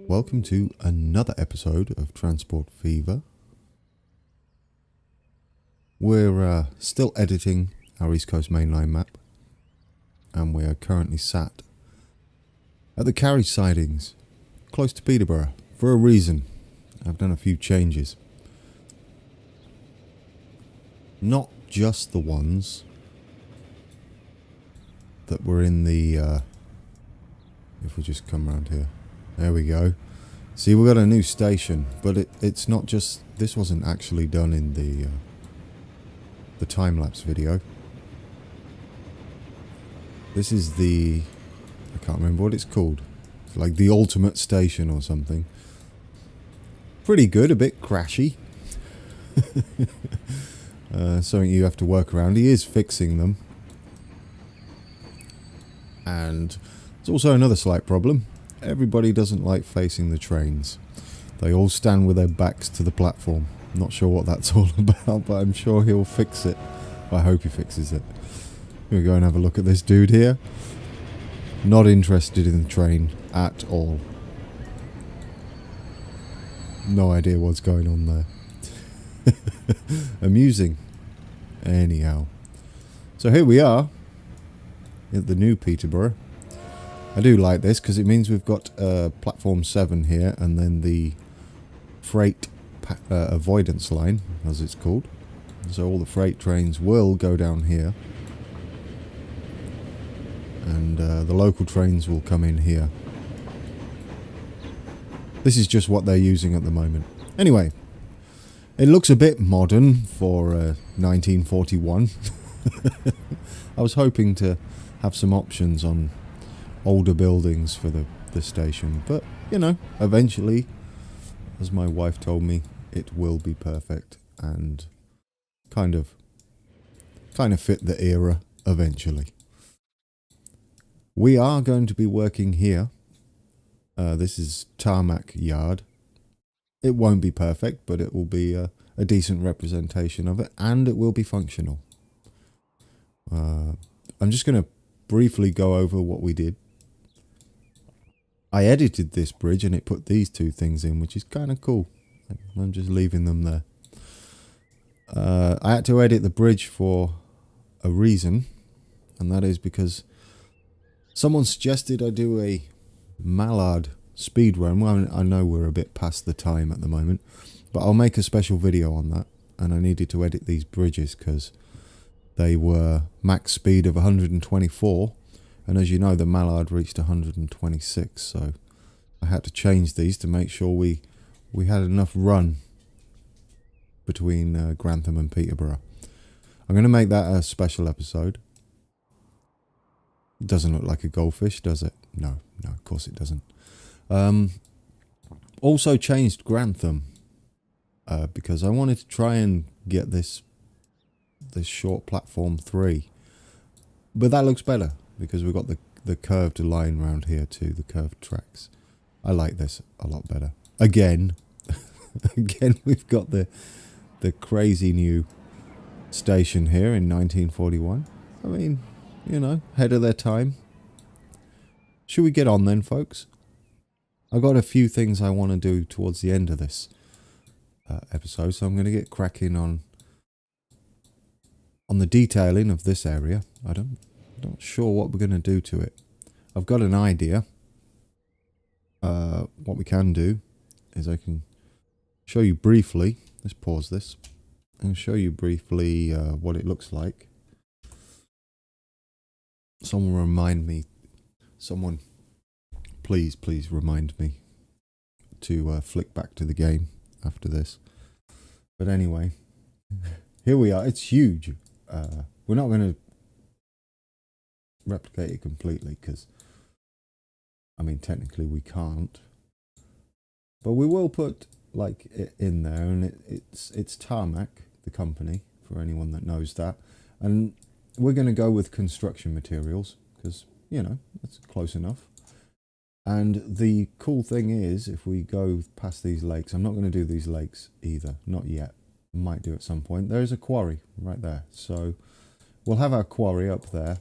Welcome to another episode of Transport Fever. We're still editing our East Coast mainline map, and we are currently sat at the carriage sidings close to Peterborough for a reason. I've done a few changes. Not just the ones that were in the... if we just come around here. There we go. See, we've got a new station, but it's not just... This wasn't actually done in the time-lapse video. This is the... I can't remember what it's called. It's like the ultimate station or something. Pretty good, a bit crashy. Something you have to work around. He is fixing them. And there's also another slight problem. Everybody doesn't like facing the trains. They all stand with their backs to the platform. Not sure what that's all about, but I'm sure he'll fix it. I hope he fixes it. We'll go and have a look at this dude here. Not interested in the train at all. No idea what's going on there. Amusing. Anyhow. So here we are at the new Peterborough. I do like this because it means we've got platform 7 here and then the freight avoidance line, as it's called. So all the freight trains will go down here. And the local trains will come in here. This is just what they're using at the moment. Anyway, it looks a bit modern for 1941. I was hoping to have some options on older buildings for the station, but you know, eventually, as my wife told me, it will be perfect and kind of fit the era eventually. We are going to be working here. This is Tarmac Yard. It won't be perfect, but it will be a decent representation of it, and it will be functional. I'm just going to briefly go over what we did. I edited this bridge and it put these two things in, which is kind of cool. I'm just leaving them there. I had to edit the bridge for a reason, and that is because someone suggested I do a mallard speed run. Well, I know we're a bit past the time at the moment, but I'll make a special video on that, and I needed to edit these bridges because they were max speed of 124. And as you know, the mallard reached 126, so I had to change these to make sure we had enough run between Grantham and Peterborough. I'm going to make that a special episode. It doesn't look like a goldfish, does it? No, of course it doesn't. Also changed Grantham because I wanted to try and get this short platform 3. But that looks better, because we've got the curved line around here too, the curved tracks. I like this a lot better. Again, we've got the crazy new station here in 1941. I mean, you know, ahead of their time. Should we get on then, folks? I've got a few things I want to do towards the end of this episode, so I'm going to get cracking on the detailing of this area. I'm not sure what we're going to do to it. I've got an idea. What we can do is I can show you briefly. Let's pause this and show you briefly what it looks like. Someone remind me. Someone, please remind me to flick back to the game after this. But anyway, here we are. It's huge. We're not going to replicate it completely because, I mean, technically we can't, but we will put like it in there, and it's Tarmac, the company, for anyone that knows that, and we're going to go with construction materials because, you know, that's close enough. And the cool thing is, if we go past these lakes, I'm not going to do these lakes either, not yet. I might do at some point. There is a quarry right there, so we'll have our quarry up there,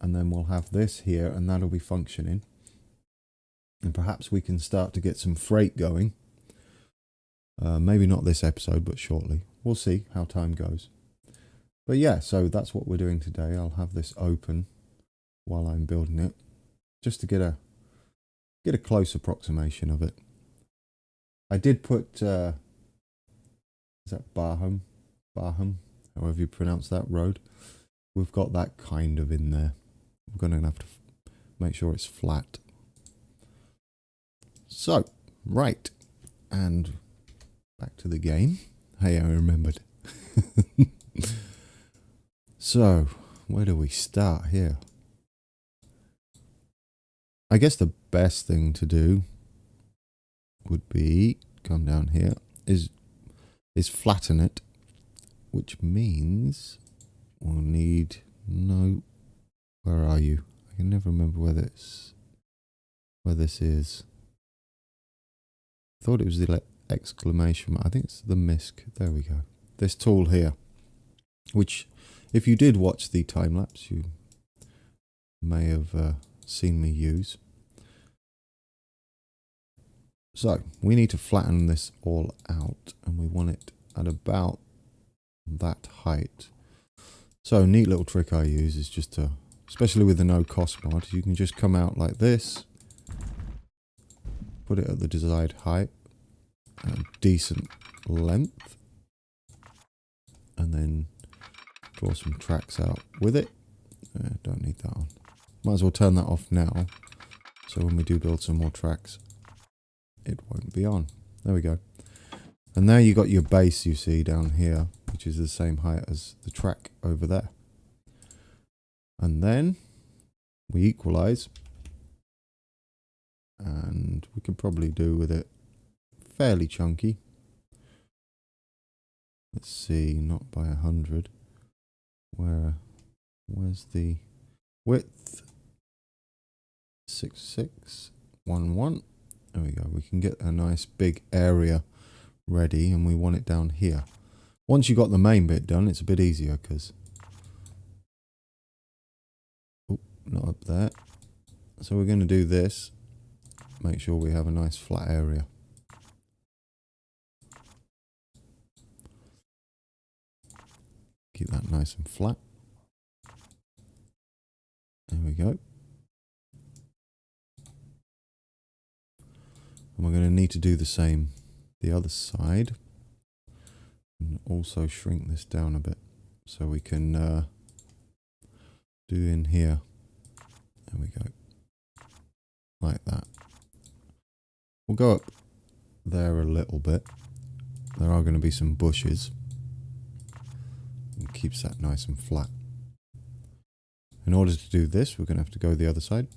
and then we'll have this here, and that'll be functioning. and perhaps we can start to get some freight going. Maybe not this episode, but shortly. We'll see how time goes. But yeah, so that's what we're doing today. I'll have this open while I'm building it, just to get a close approximation of it. I did put is that Barham, however you pronounce that road. We've got that kind of in there. We're going to have to make sure it's flat. So, right, and back to the game. Hey, I remembered. So, where do we start here? I guess the best thing to do would be come down here is flatten it, which means we'll need where are you? I can never remember where this is. I thought it was the exclamation mark. I think it's the MISC. There we go. This tool here, which if you did watch the time lapse, you may have seen me use. So we need to flatten this all out, and we want it at about that height. So a neat little trick I use is just to, especially with the no cost mod, you can just come out like this, put it at the desired height, and decent length, and then draw some tracks out with it. Don't need that on. Might as well turn that off now, so when we do build some more tracks, it won't be on. There we go. And now you got your base, you see down here, which is the same height as the track over there. And then we equalize, and we can probably do with it fairly chunky. Let's see, not by 100. Where's the width? 6611. There we go. We can get a nice big area ready, and we want it down here. Once you got the main bit done, it's a bit easier because not up there. So we're going to do this. Make sure we have a nice flat area. Keep that nice and flat. There we go. And we're going to need to do the same the other side. And also shrink this down a bit so we can do in here. There we go. Like that. We'll go up there a little bit. There are going to be some bushes. And keeps that nice and flat. In order to do this, we're going to have to go the other side.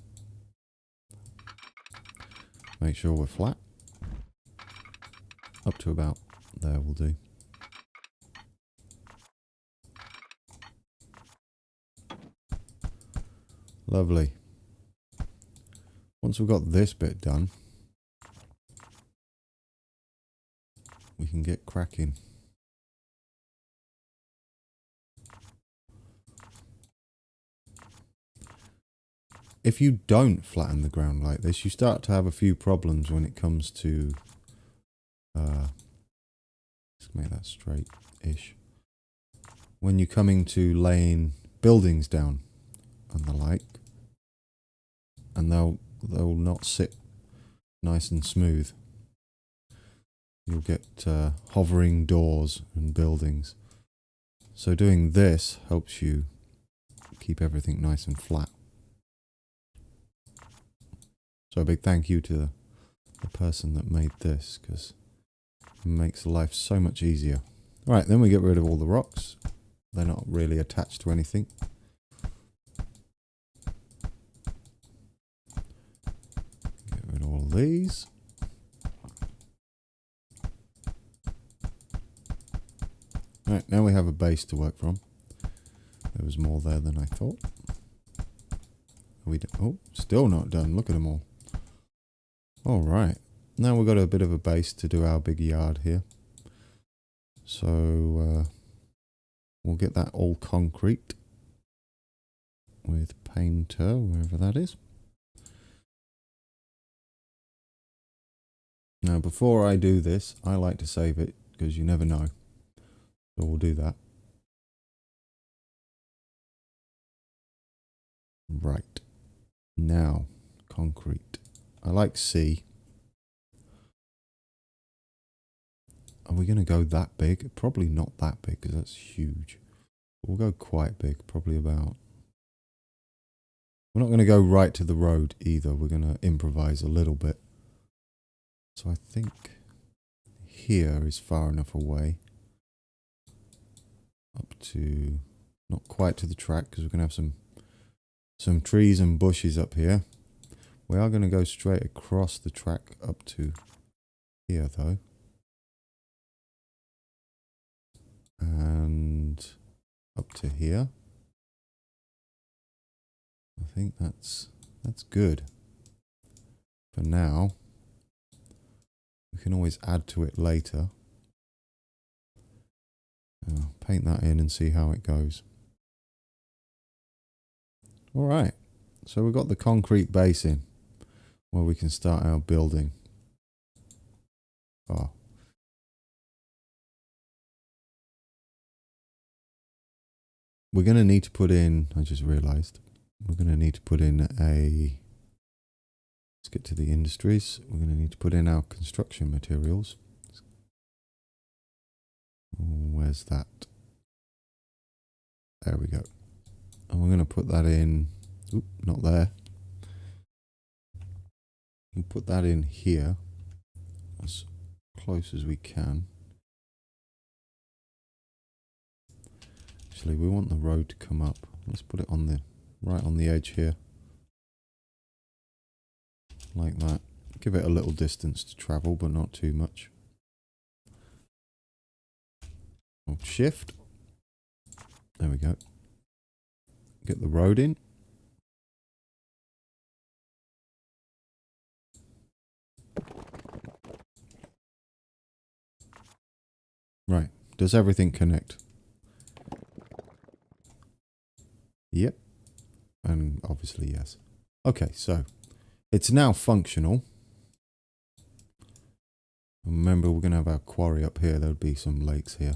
Make sure we're flat. Up to about there will do. Lovely. Once we've got this bit done, we can get cracking. If you don't flatten the ground like this, you start to have a few problems when it comes to let's make that straight-ish. When you're coming to laying buildings down and the like, and they'll not sit nice and smooth. You'll get hovering doors and buildings. So doing this helps you keep everything nice and flat. So a big thank you to the person that made this, because it makes life so much easier. Right, then we get rid of all the rocks. They're not really attached to anything. Get rid of all these. Right, now we have a base to work from. There was more there than I thought. Oh, still not done. Look at them all. All right. Now we've got a bit of a base to do our big yard here. So we'll get that all concrete with painter, wherever that is. Now, before I do this, I like to save it because you never know. So we'll do that. Right. Now, concrete. I like C. Are we going to go that big? Probably not that big because that's huge. We'll go quite big, probably about... We're not going to go right to the road either. We're going to improvise a little bit. So I think here is far enough away. Up to... Not quite to the track because we're going to have some trees and bushes up here. We are going to go straight across the track up to here though. And up to here. I think that's good. For now, we can always add to it later. Paint that in and see how it goes. All right, so we've got the concrete base in where we can start our building. Oh. We're going to need to put in, I just realized, we're going to need to put in a, let's get to the industries. We're going to need to put in our construction materials. Where's that? There we go. And we're going to put that in, oop, not there. We'll put that in here as close as we can. Actually, we want the road to come up. Let's put it on the right on the edge here. Like that. Give it a little distance to travel, but not too much. Hold shift. There we go. Get the road in. Right. Does everything connect? Yep. And obviously yes. Okay, so it's now functional. Remember, we're going to have our quarry up here. There'll be some lakes here.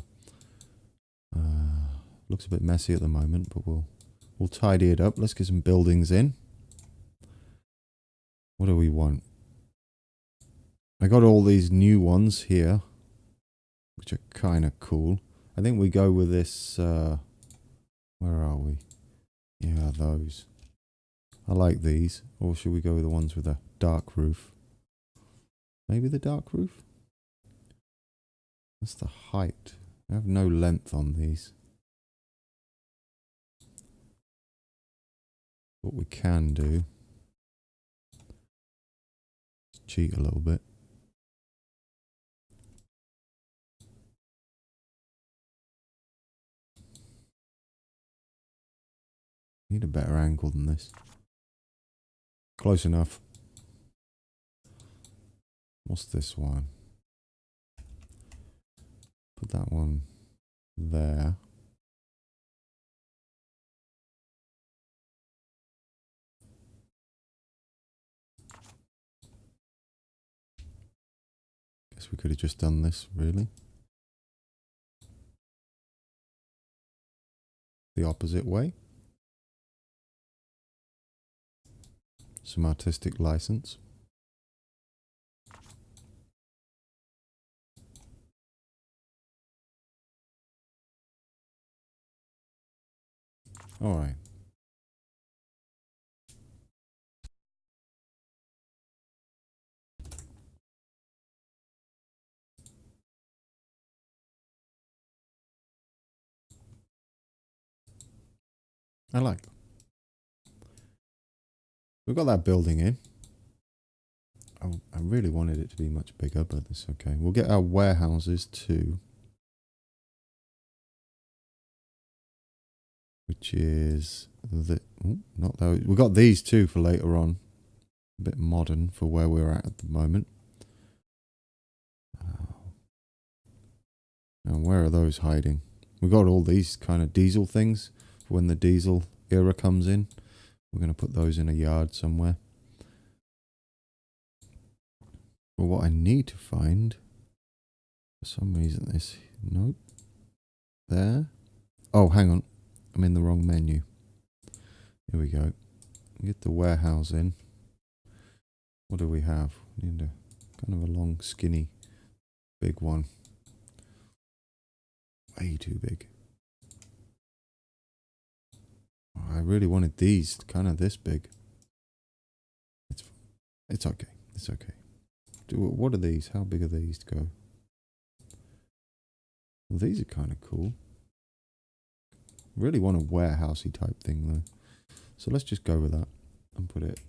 Looks a bit messy at the moment, but we'll tidy it up. Let's get some buildings in. What do we want? I got all these new ones here, which are kind of cool. I think we go with this, where are we? Yeah, those. I like these. Or should we go with the ones with a dark roof? Maybe the dark roof? That's the height. I have no length on these. What we can do is cheat a little bit. Need a better angle than this. Close enough. What's this one? Put that one there. Guess we could have just done this, really. The opposite way. Some artistic license. All right. I like. We've got that building in. I really wanted it to be much bigger, but it's okay. We'll get our warehouses too. Which is the... Ooh, not those. We've got these too for later on. A bit modern for where we're at the moment. And where are those hiding? We've got all these kind of diesel things for when the diesel era comes in. We're going to put those in a yard somewhere. But what I need to find, for some reason, this... Nope. There. Oh, hang on. I'm in the wrong menu. Here we go. Get the warehouse in. What do we have? We need a kind of a long, skinny, big one. Way too big. Oh, I really wanted these kind of this big. It's okay. It's okay. What are these? How big are these to go? Well, these are kind of cool. Really want a warehousey type thing though. So let's just go with that and put it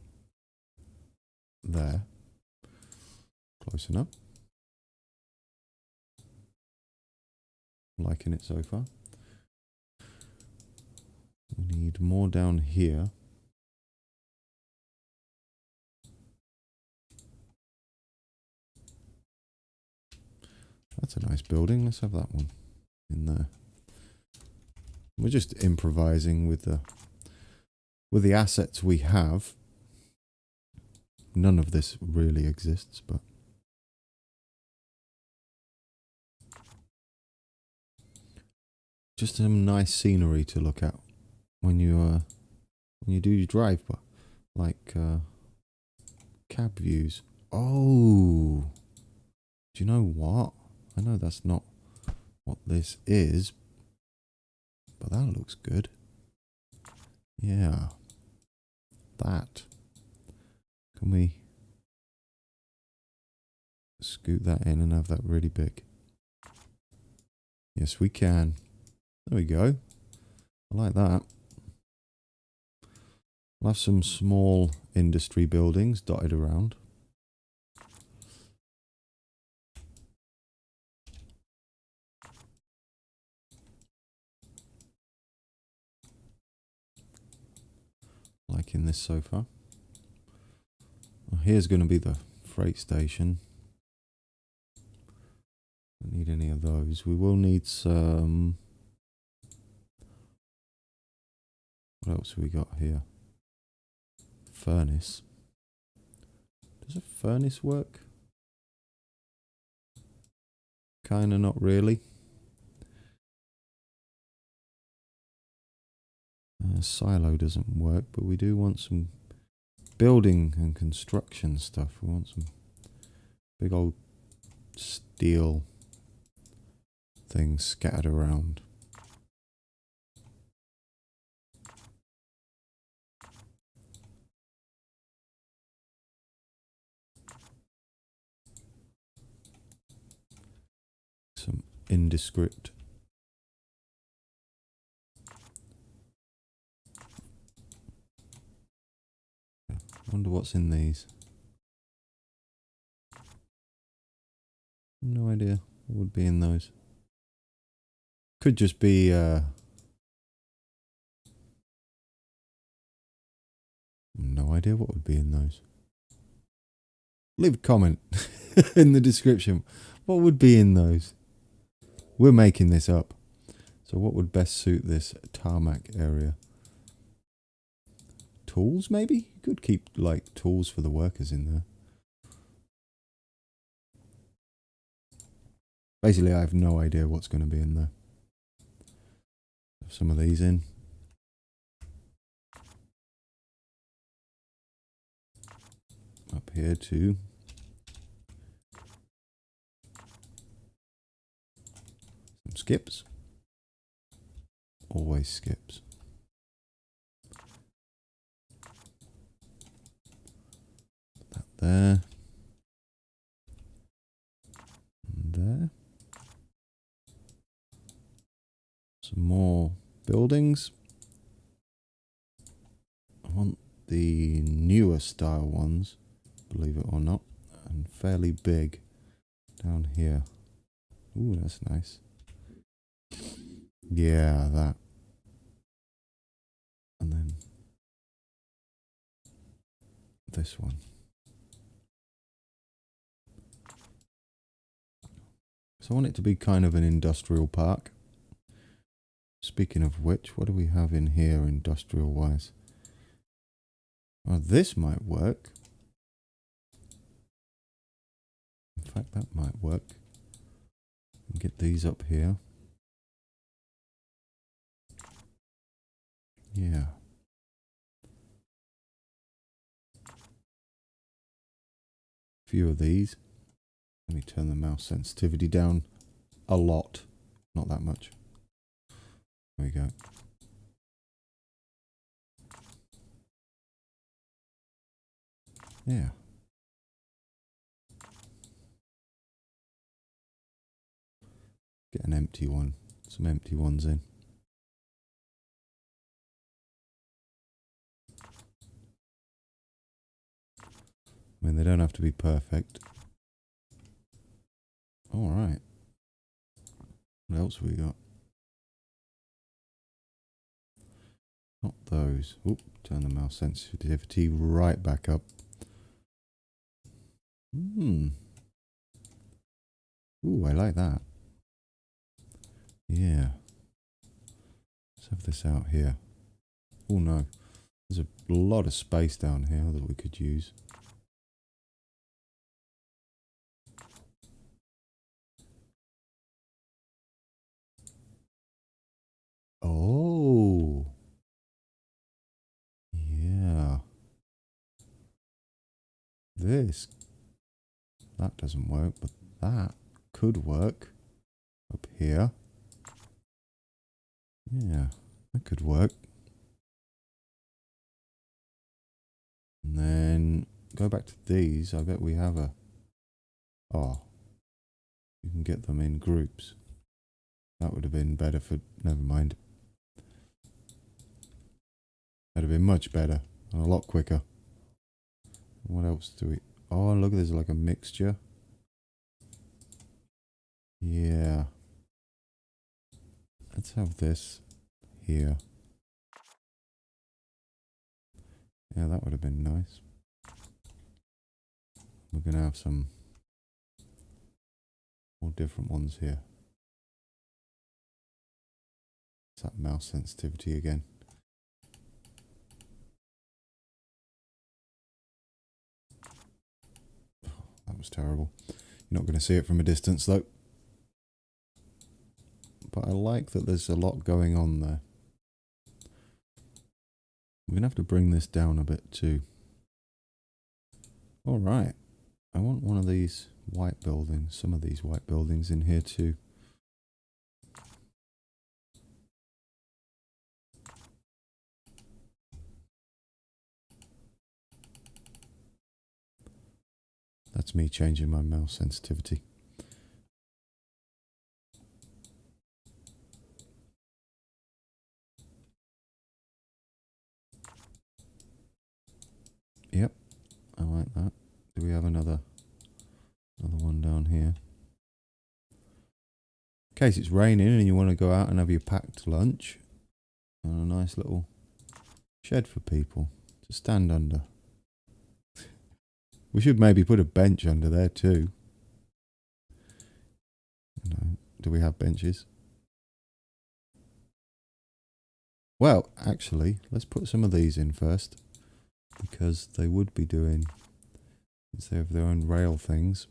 there. Close enough. Liking it so far. We need more down here. That's a nice building. Let's have that one in there. We're just improvising with the assets we have. None of this really exists, but just some nice scenery to look at when you do your drive, but like cab views. Oh, do you know what? I know that's not what this is, but that looks good. Yeah, that. Can we scoot that in and have that really big? Yes, we can. There we go. I like that. We'll have some small industry buildings dotted around. Liking this so far. Well, here's going to be the freight station. Don't need any of those. We will need some... What else have we got here? Furnace. Does a furnace work? Kinda, not really. Silo doesn't work, but we do want some building and construction stuff. We want some big old steel things scattered around. Some indescript. Wonder what's in these. No idea what would be in those. Could just be no idea what would be in those. Leave a comment in the description. What would be in those? We're making this up. So what would best suit this tarmac area? Tools, maybe? You could keep like tools for the workers in there. Basically, I have no idea what's going to be in there. Have some of these in. Up here too. Some skips. Always skips. Put that there. And there. Some more buildings. I want the newer style ones, believe it or not, and fairly big down here. Ooh, that's nice. Yeah, that. And then this one. So I want it to be kind of an industrial park. Speaking of which, what do we have in here industrial wise? Well, this might work. that might work. Get these up here. Yeah. A few of these. Let me turn the mouse sensitivity down a lot. Not that much. There we go. Yeah. Get an empty one. Some empty ones in. I mean, they don't have to be perfect. All right. What else have we got? Not those. Oop, turn the mouse sensitivity right back up. Ooh, I like that. Yeah. Let's have this out here. Oh no. There's a lot of space down here that we could use. Oh. Yeah. That doesn't work, but that could work up here. Yeah, that could work. And then go back to these. I bet we have a... Oh. You can get them in groups. That would have been better for... Never mind. That'd have been much better. And a lot quicker. What else do we... Oh, look, there's like a mixture. Yeah. Let's have this here. Yeah, that would have been nice. We're going to have some more different ones here. It's that mouse sensitivity again. Oh, that was terrible. You're not going to see it from a distance though. But I like that there's a lot going on there. We're going to have to bring this down a bit too. All right. I want one of these white buildings, some of these white buildings in here too. That's me changing my mouse sensitivity. Yep, I like that. Do we have another one down here? In case it's raining and you want to go out and have your packed lunch. And a nice little shed for people to stand under. We should maybe put a bench under there too. No. Do we have benches? Well, actually, let's put some of these in first. Because they would be doing, since they have their own rail things.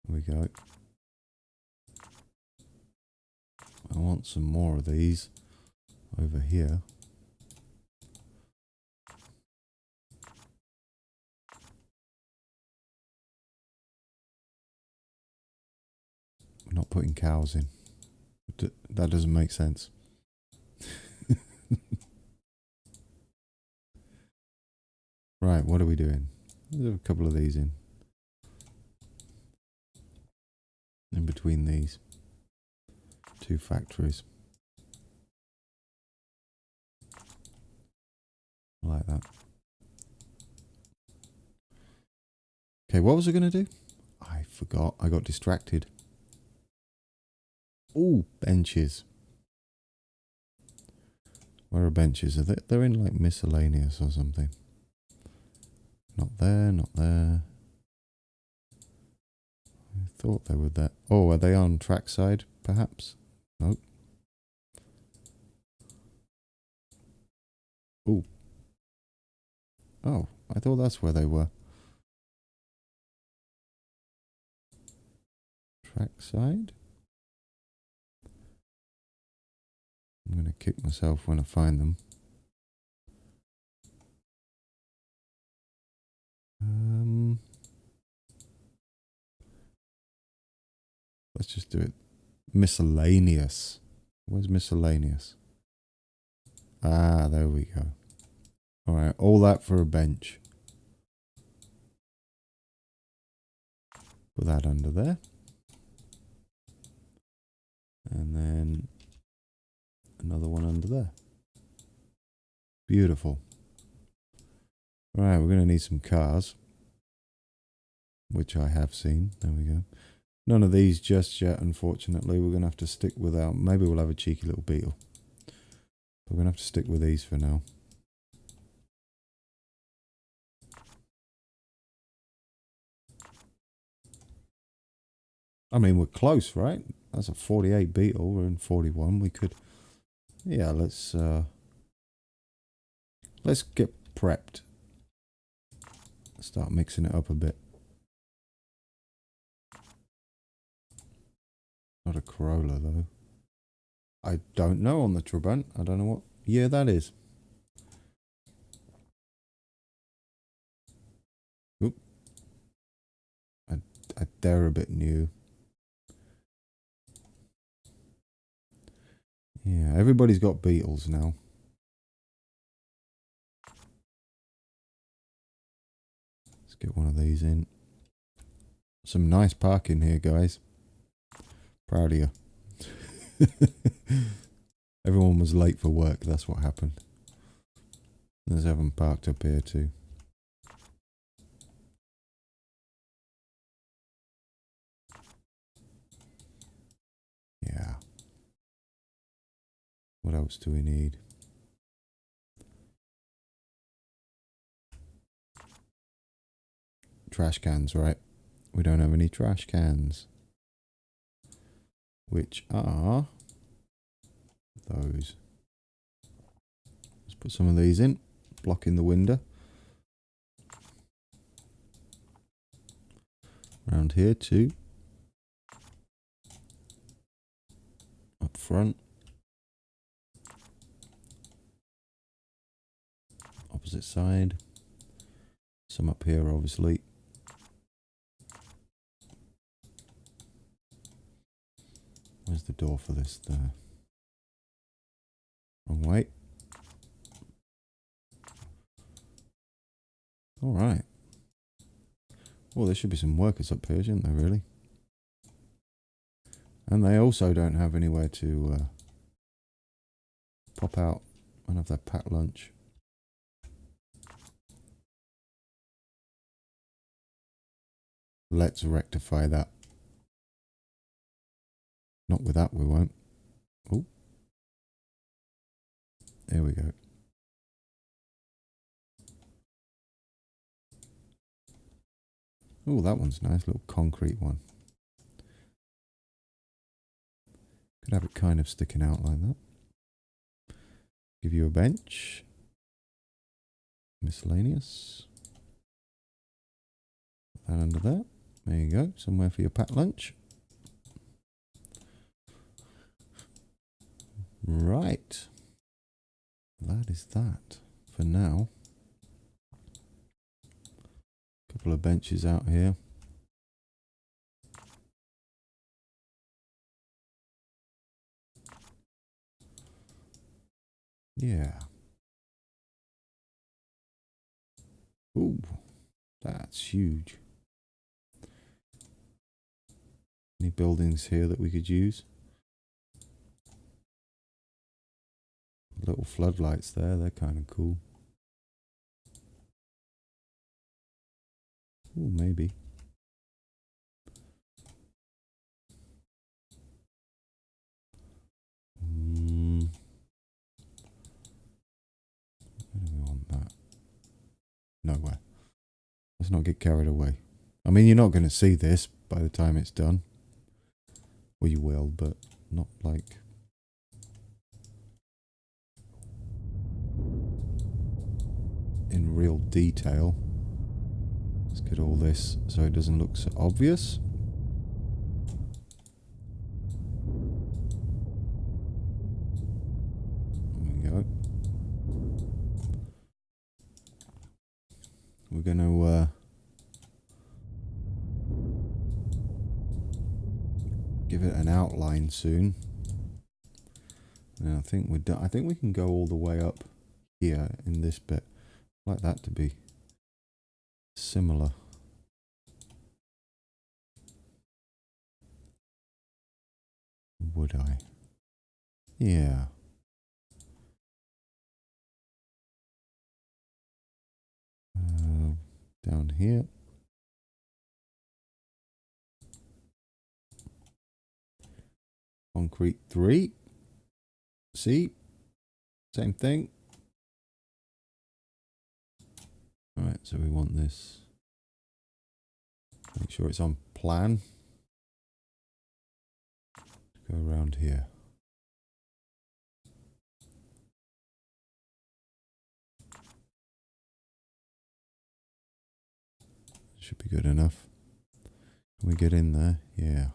There we go. I want some more of these over here. We're not putting cows in. That doesn't make sense. Right, what are we doing? There's a couple of these in between these two factories. I like that. Okay, what was I going to do? I forgot. I got distracted. Oh, benches. Where are benches? Are they're in like miscellaneous or something. Not there, not there. I thought they were there. Oh, are they on trackside, perhaps? Nope. Oh. Oh, I thought that's where they were. Trackside. I'm going to kick myself when I find them. Let's just do it. Miscellaneous. Where's miscellaneous? Ah, there we go. All right, all that for a bench. Put that under there. And then another one under there. Beautiful. All right, we're going to need some cars, which I have seen. There we go. None of these just yet, unfortunately. We're going to have to stick with our... Maybe we'll have a cheeky little beetle. But we're going to have to stick with these for now. I mean, we're close, right? That's a 48 beetle. We're in 41. We could... Yeah, let's get prepped. Start mixing it up a bit. Not a Corolla, though. I don't know on the Trabant. I don't know what year that is. Oop. They're a bit new. Yeah, everybody's got Beetles now. Let's get one of these in. Some nice parking here, guys. Proud of you. Everyone was late for work, that's what happened. There's Evan parked up here too. Yeah. What else do we need? Trash cans, right? We don't have any trash cans. Which are those. Let's put some of these in, blocking the window. Around here too. Up front. Opposite side. Some up here, obviously. Where's the door for this? There. Wrong way. All right. Well, there should be some workers up here, shouldn't there, really? And they also don't have anywhere to pop out and have their packed lunch. Let's rectify that. Not with that, we won't. Oh. There we go. Oh, that one's nice, little concrete one. Could have it kind of sticking out like that. Give you a bench. Miscellaneous. Put that under there. There you go. Somewhere for your packed lunch. Right. That is that for now. Couple of benches out here. Yeah. Ooh, that's huge. Any buildings here that we could use? Little floodlights there, they're kind of cool. Ooh, maybe. Where do we want that? Nowhere. Let's not get carried away. I mean, you're not going to see this by the time it's done. Well, you will, but not like... in real detail. Let's get all this so it doesn't look so obvious. There we go. We're going to give it an outline soon. And I think we're done. I think we can go all the way up here in this bit. I'd like that to be similar. Would I? Yeah. Down here. Concrete 3. See? Same thing. Alright, so we want this. Make sure it's on plan. Go around here. Should be good enough. Can we get in there? Yeah.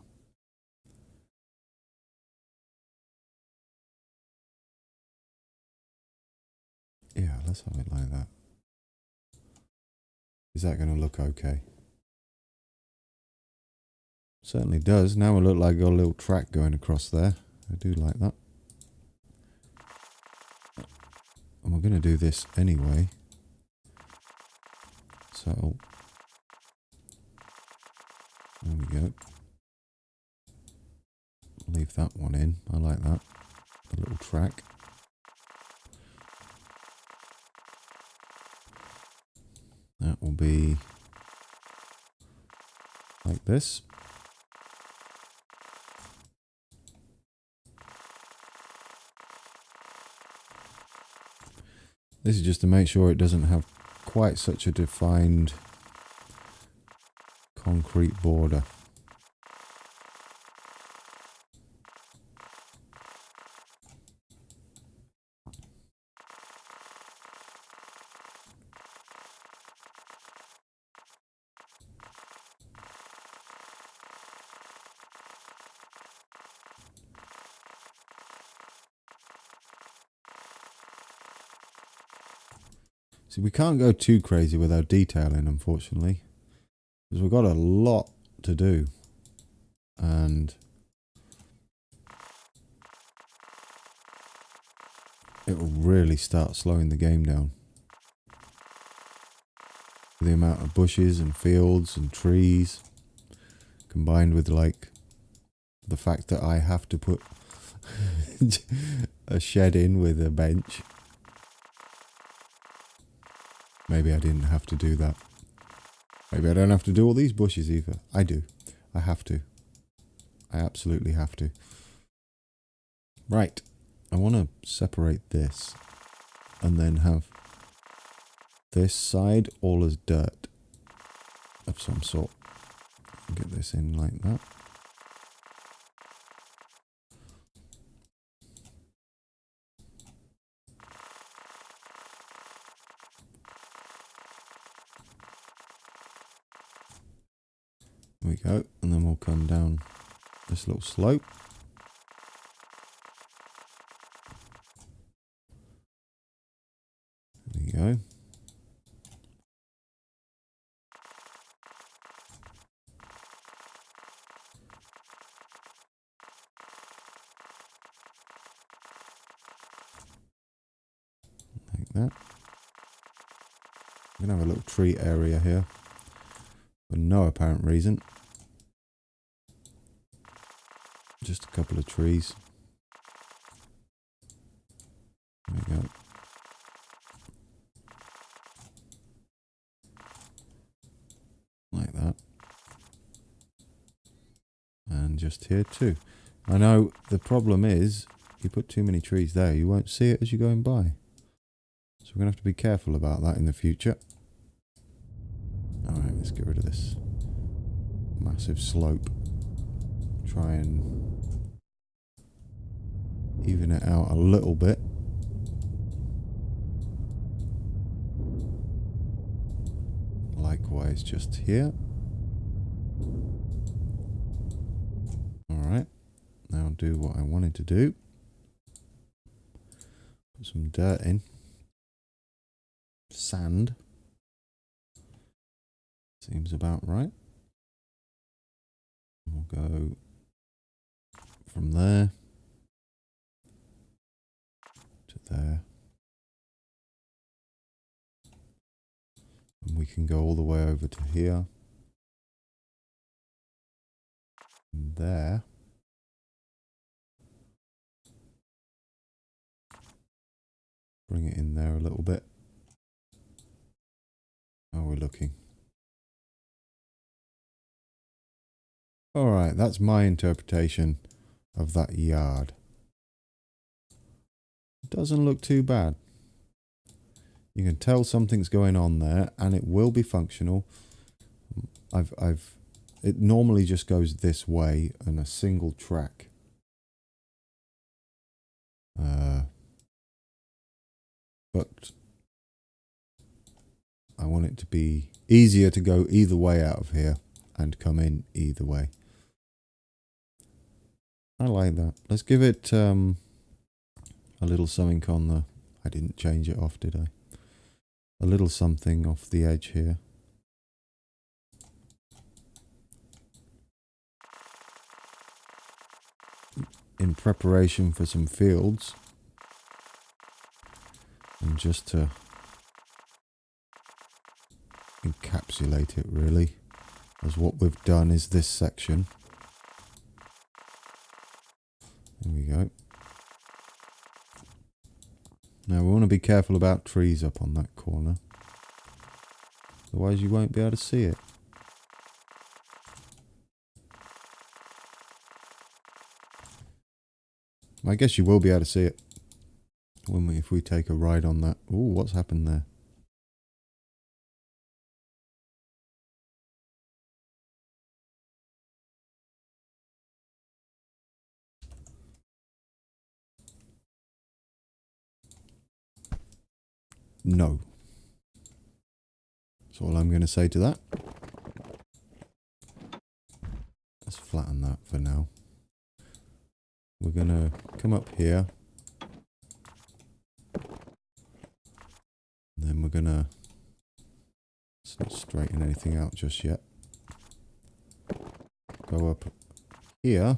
Yeah, let's have it like that. Is that going to look okay? Certainly does. Now we look like got a little track going across there. I do like that. And we're going to do this anyway. So, there we go. Leave that one in. I like that. A little track. That will be like this. This is just to make sure it doesn't have quite such a defined concrete border. See, we can't go too crazy with our detailing, unfortunately, because we've got a lot to do, and it will really start slowing the game down. The amount of bushes and fields and trees, combined with like the fact that I have to put a shed in with a bench. Maybe I didn't have to do that. Maybe I don't have to do all these bushes either. I do. I have to. I absolutely have to. Right. I want to separate this and then have this side all as dirt of some sort. Get this in like that. There we go, and then we'll come down this little slope. There we go. Like that. We're going to have a little tree area here for no apparent reason. Just a couple of trees. There we go. Like that. And just here too. I know the problem is, you put too many trees there, you won't see it as you're going by. So we're going to have to be careful about that in the future. Alright, let's get rid of this massive slope. Try and even it out a little bit. driveway is just here. Alright, now do what I wanted to do. Put some dirt in. Sand. Seems about right. We'll go from there to there. And we can go all the way over to here. And there. Bring it in there a little bit. How are we looking? Alright, that's my interpretation of that yard. It doesn't look too bad. You can tell something's going on there, and it will be functional. It normally just goes this way on a single track. But I want it to be easier to go either way out of here and come in either way. I like that. Let's give it a little something on the... I didn't change it off, did I? A little something off the edge here. In preparation for some fields. And just to encapsulate it really, as what we've done is this section. There we go. Now we want to be careful about trees up on that corner. Otherwise you won't be able to see it. I guess you will be able to see it if we take a ride on that. Ooh, what's happened there? No. That's all I'm going to say to that. Let's flatten that for now. We're going to come up here. And then we're going to... Let's not straighten anything out just yet. Go up here.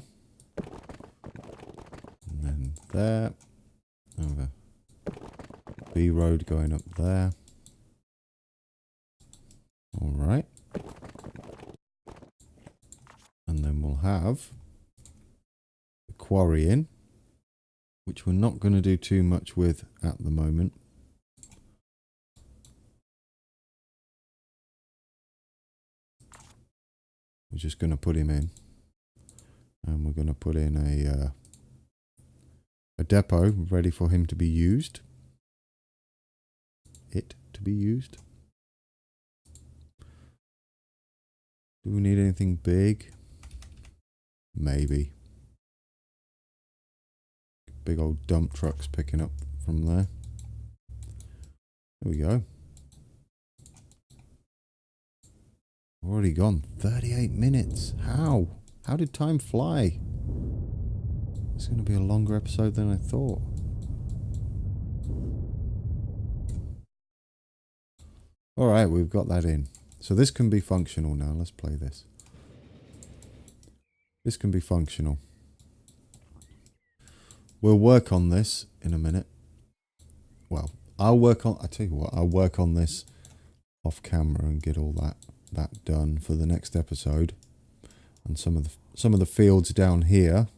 And then there. Over. B road going up there. Alright. And then we'll have the quarry in, which we're not going to do too much with at the moment. We're just going to put him in. And we're going to put in a depot ready for him to be used. To be used. Do we need anything big? Maybe. Big old dump trucks picking up from there. There we go. Already gone 38 minutes. How? How did time fly? It's going to be a longer episode than I thought. Alright, we've got that in. So this can be functional now. Let's play this. This can be functional. We'll work on this in a minute. Well, I tell you what, I'll work on this off camera and get all that done for the next episode. And some of the fields down here,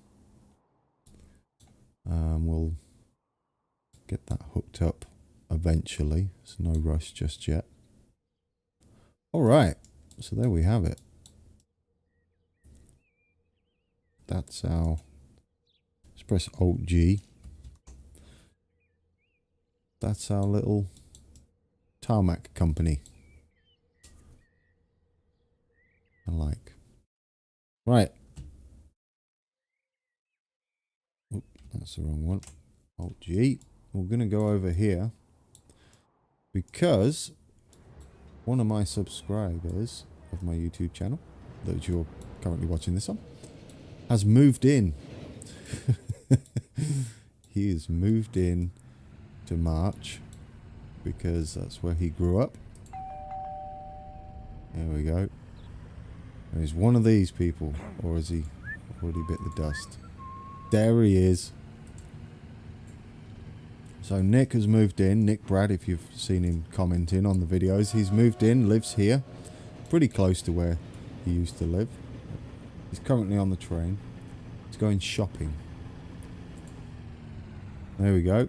we'll get that hooked up eventually. There's no rush just yet. Alright, so there we have it. That's our... Let's press Alt G. That's our little Tarmac company. I like. Right. Oop, that's the wrong one. Alt G. We're going to go over here because one of my subscribers of my YouTube channel, that you're currently watching this on, has moved in. He has moved in to March because that's where he grew up. There we go. And he's one of these people, or has he already bit the dust? There he is. So Nick has moved in. Nick Brad, if you've seen him commenting on the videos, he's moved in, lives here, pretty close to where he used to live. He's currently on the train. He's going shopping. There we go.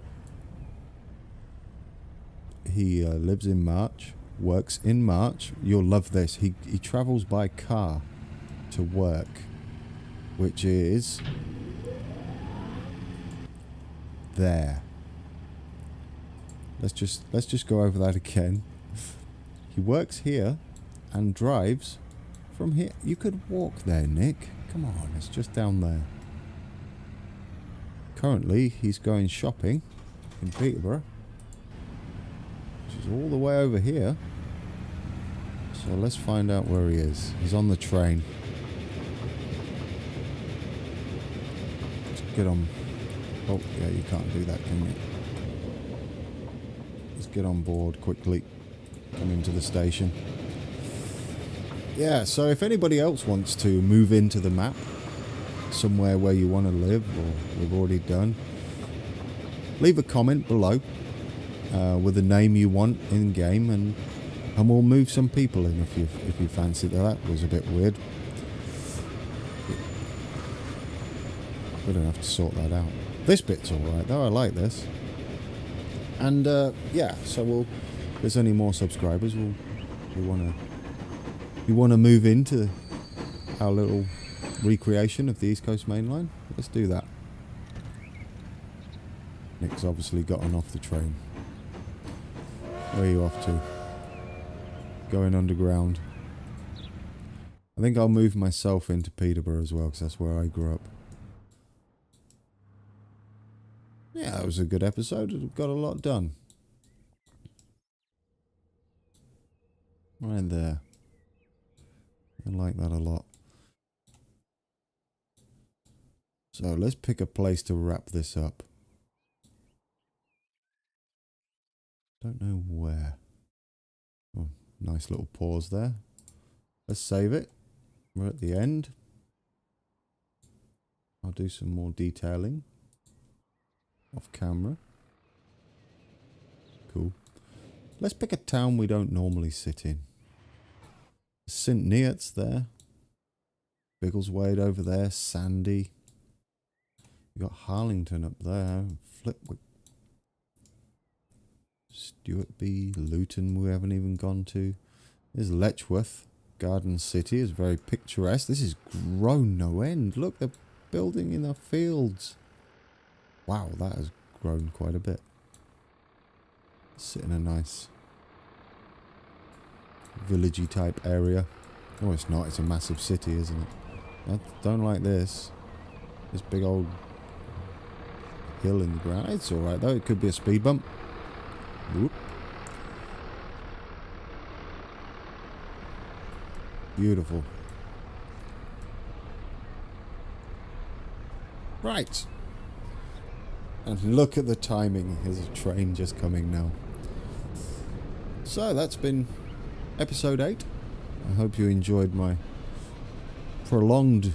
He lives in March, works in March. You'll love this. He travels by car to work, which is there. Let's just go over that again. He works here and drives from here. You could walk there, Nick. Come on, it's just down there. Currently, he's going shopping in Peterborough, which is all the way over here. So let's find out where he is. He's on the train. Let's get on. Oh, yeah, you can't do that, can you? Let's get on board quickly. Come into the station. Yeah, so if anybody else wants to move into the map, somewhere where you want to live, or we've already done, leave a comment below with a name you want in game, and we'll move some people in if you fancy that. That was a bit weird. We don't have to sort that out. This bit's alright though, I like this. And yeah, so if there's any more subscribers, we want to move into our little recreation of the East Coast Main Line. Let's do that. Nick's obviously gotten off the train. Where are you off to? Going underground. I think I'll move myself into Peterborough as well, because that's where I grew up. Yeah, that was a good episode. It got a lot done. Right there. I like that a lot. So let's pick a place to wrap this up. Don't know where. Oh, nice little pause there. Let's save it. We're at the end. I'll do some more detailing off camera. Cool. Let's pick a town we don't normally sit in. St. Neots there. Biggleswade over there. Sandy. We've got Harlington up there. Flipwick. Stuartby. Luton we haven't even gone to. There's Letchworth. Garden City is very picturesque. This is grown no end. Look, they're building in the fields. Wow, that has grown quite a bit. Sit in a nice villagey type area. Oh, it's not. It's a massive city, isn't it? I don't like this. This big old hill in the ground. It's alright though. It could be a speed bump. Whoop. Beautiful. Right. And look at the timing. There's a train just coming now. So that's been episode 8. I hope you enjoyed my prolonged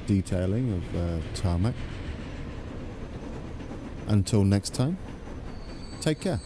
detailing of Tarmac. Until next time, take care.